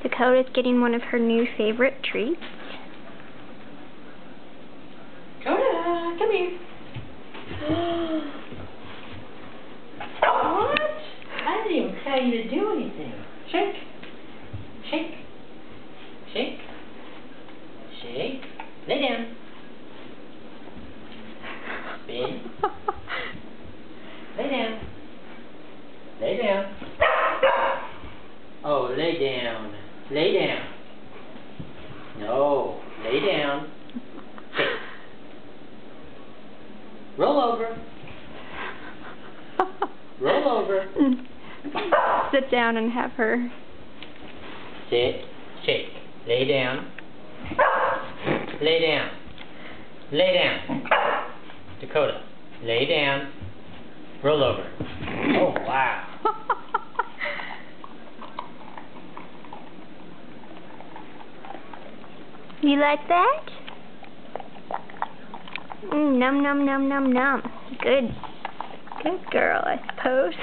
Dakota's getting one of her new favorite treats. Dakota, come here. What? I didn't even tell you to do anything. Shake. Shake. Shake. Shake. Lay down. Spin. Lay down. Lay down. Oh, lay down. Lay down. No, lay down. Sit. Roll over. Roll over. Sit down and have her. Sit. Shake. Lay down. Lay down. Lay down. Dakota, lay down. Roll over. Oh, wow. You like that? Num num num num num. Good girl, I suppose.